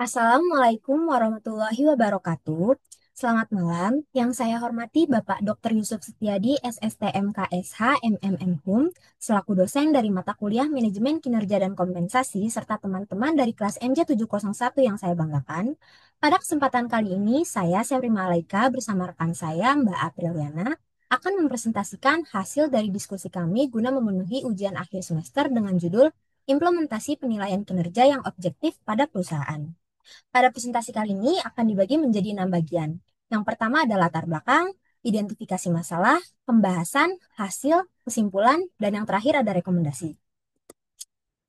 Assalamualaikum warahmatullahi wabarakatuh. Selamat malam. Yang saya hormati Bapak Dr. Yusuf Setiadi, SSTM KSH MMM Hum, selaku dosen dari mata kuliah Manajemen Kinerja dan Kompensasi, serta teman-teman dari kelas MJ701 yang saya banggakan. Pada kesempatan kali ini, saya Sepri Malaika bersama rekan saya, Mbak Apriliana, akan mempresentasikan hasil dari diskusi kami guna memenuhi ujian akhir semester dengan judul Implementasi Penilaian Kinerja yang Objektif pada Perusahaan. Pada presentasi kali ini akan dibagi menjadi 6 bagian. Yang pertama ada latar belakang, identifikasi masalah, pembahasan, hasil, kesimpulan, dan yang terakhir ada rekomendasi.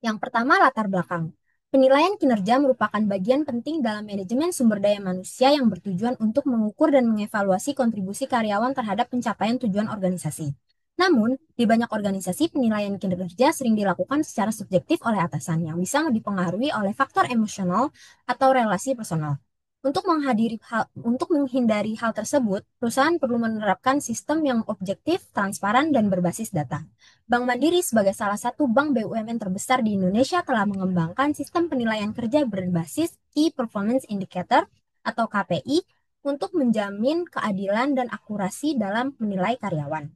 Yang pertama latar belakang. Penilaian kinerja merupakan bagian penting dalam manajemen sumber daya manusia yang bertujuan untuk mengukur dan mengevaluasi kontribusi karyawan terhadap pencapaian tujuan organisasi. Namun, di banyak organisasi, penilaian kinerja sering dilakukan secara subjektif oleh atasan yang bisa dipengaruhi oleh faktor emosional atau relasi personal. Untuk menghindari hal tersebut, perusahaan perlu menerapkan sistem yang objektif, transparan, dan berbasis data. Bank Mandiri sebagai salah satu bank BUMN terbesar di Indonesia telah mengembangkan sistem penilaian kerja berbasis Key Performance Indicator atau KPI untuk menjamin keadilan dan akurasi dalam menilai karyawan.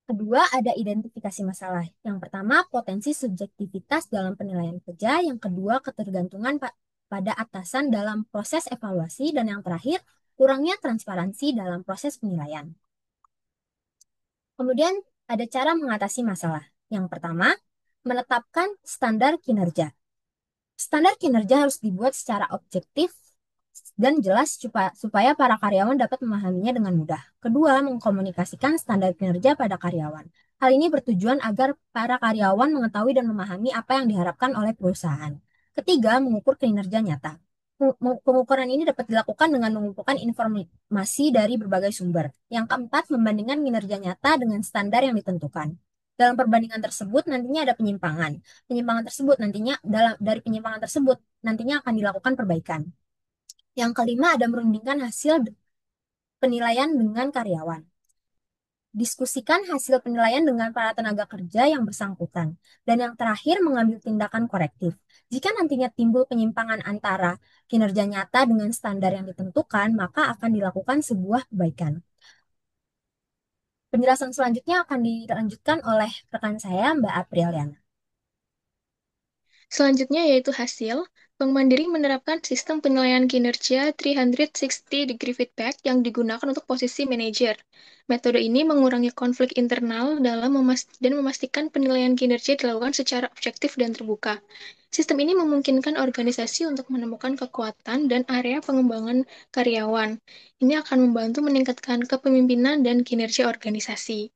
Kedua, ada identifikasi masalah. Yang pertama, potensi subjektivitas dalam penilaian kerja. Yang kedua, ketergantungan pada atasan dalam proses evaluasi. Dan yang terakhir, kurangnya transparansi dalam proses penilaian. Kemudian, ada cara mengatasi masalah. Yang pertama, menetapkan standar kinerja. Standar kinerja harus dibuat secara objektif dan jelas supaya para karyawan dapat memahaminya dengan mudah. Kedua, mengkomunikasikan standar kinerja pada karyawan. Hal ini bertujuan agar para karyawan mengetahui dan memahami apa yang diharapkan oleh perusahaan. Ketiga, mengukur kinerja nyata. Pengukuran ini dapat dilakukan dengan mengumpulkan informasi dari berbagai sumber. Yang keempat, membandingkan kinerja nyata dengan standar yang ditentukan. Dalam perbandingan tersebut nantinya ada penyimpangan. Dari penyimpangan tersebut nantinya akan dilakukan perbaikan. Yang kelima ada merundingkan hasil penilaian dengan karyawan. Diskusikan hasil penilaian dengan para tenaga kerja yang bersangkutan. Dan yang terakhir mengambil tindakan korektif. Jika nantinya timbul penyimpangan antara kinerja nyata dengan standar yang ditentukan, maka akan dilakukan sebuah perbaikan. Penjelasan selanjutnya akan dilanjutkan oleh rekan saya, Mbak Apriliana. Selanjutnya yaitu hasil. Bank Mandiri menerapkan sistem penilaian kinerja 360 degree feedback yang digunakan untuk posisi manajer. Metode ini mengurangi konflik internal dan memastikan penilaian kinerja dilakukan secara objektif dan terbuka. Sistem ini memungkinkan organisasi untuk menemukan kekuatan dan area pengembangan karyawan. Ini akan membantu meningkatkan kepemimpinan dan kinerja organisasi.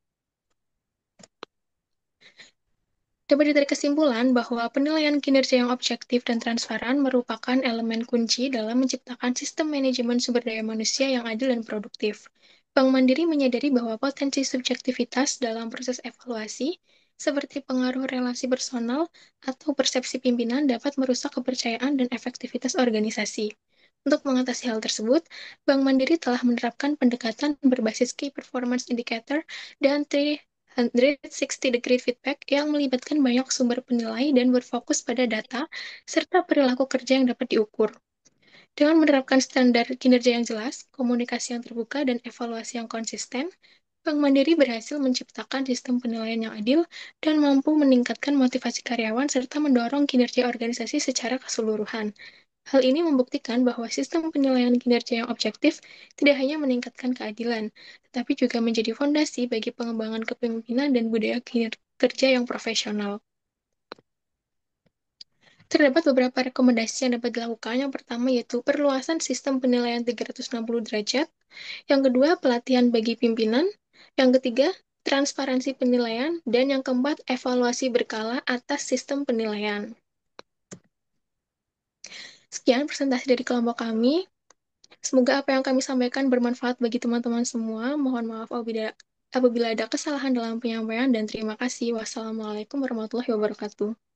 Dapat ditarik kesimpulan bahwa penilaian kinerja yang objektif dan transparan merupakan elemen kunci dalam menciptakan sistem manajemen sumber daya manusia yang adil dan produktif. Bank Mandiri menyadari bahwa potensi subjektivitas dalam proses evaluasi, seperti pengaruh relasi personal atau persepsi pimpinan, dapat merusak kepercayaan dan efektivitas organisasi. Untuk mengatasi hal tersebut, Bank Mandiri telah menerapkan pendekatan berbasis Key Performance Indicator dan 360 degree feedback yang melibatkan banyak sumber penilai dan berfokus pada data serta perilaku kerja yang dapat diukur. Dengan menerapkan standar kinerja yang jelas, komunikasi yang terbuka, dan evaluasi yang konsisten, Bank Mandiri berhasil menciptakan sistem penilaian yang adil dan mampu meningkatkan motivasi karyawan serta mendorong kinerja organisasi secara keseluruhan. Hal ini membuktikan bahwa sistem penilaian kinerja yang objektif tidak hanya meningkatkan keadilan, tetapi juga menjadi fondasi bagi pengembangan kepemimpinan dan budaya kerja yang profesional. Terdapat beberapa rekomendasi yang dapat dilakukan. Yang pertama yaitu perluasan sistem penilaian 360 derajat. Yang kedua, pelatihan bagi pimpinan. Yang ketiga, transparansi penilaian. Dan yang keempat, evaluasi berkala atas sistem penilaian. Sekian presentasi dari kelompok kami. Semoga apa yang kami sampaikan bermanfaat bagi teman-teman semua. Mohon maaf apabila ada kesalahan dalam penyampaian dan terima kasih. Wassalamualaikum warahmatullahi wabarakatuh.